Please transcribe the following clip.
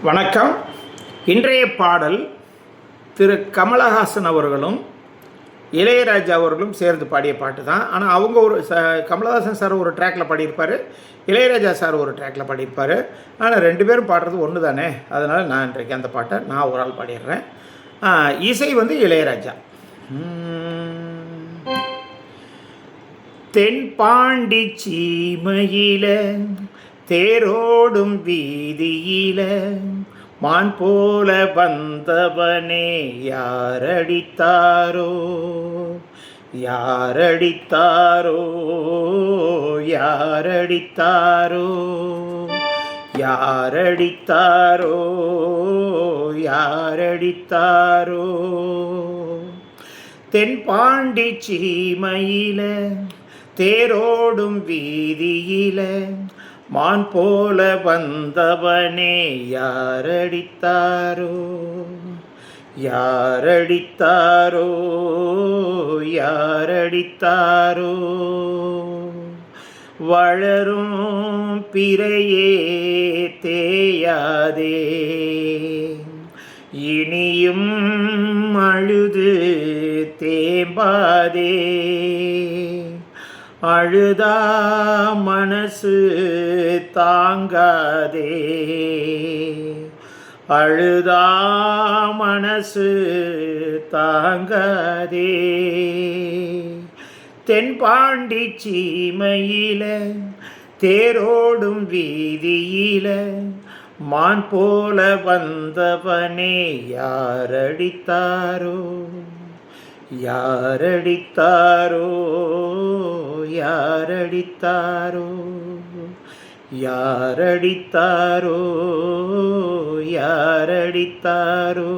வணக்கம். இன்றைய பாடல் திரு கமலஹாசன் அவர்களும் இளையராஜா அவர்களும் சேர்ந்து பாடிய பாட்டு தான். ஆனால் அவங்க ஒரு கமலஹாசன் சார் ஒரு ட்ராக்கில் பாடியிருப்பார், இளையராஜா சார் ஒரு ட்ராக்கில் பாடியிருப்பார். ஆனால் ரெண்டு பேரும் பாடுறது ஒன்று தானே, அதனால் நான் இன்றைக்கு அந்த பாட்டை நான் ஒரு ஆள் பாடிடுறேன். இசை வந்து இளையராஜா. தென்பாண்டி சீமையில தேரோடும் வீதியில மான் போல வந்தவனே யாரடித்தாரோ யாரடித்தாரோ யாரடித்தாரோ யாரடித்தாரோ யாரடித்தாரோ தென்பாண்டி சீமையில தேரோடும் வீதியில மான் போல வந்தவனே யாரடித்தாரோ யாரடித்தாரோ யாரடித்தாரோ வளரும் பிறையே தேயாதே இனியும் அழுது தேம்பாதே அழுதா மனசு தாங்காதே அழுதா மனசு தாங்காதே தென்பாண்டி சீமையில தேரோடும் வீதியில மான் போல வந்தவனே யாரடித்தாரோ யாரடித்தாரோ யாரடித்தாரோ யாரடித்தாரோ யாரடித்தாரோ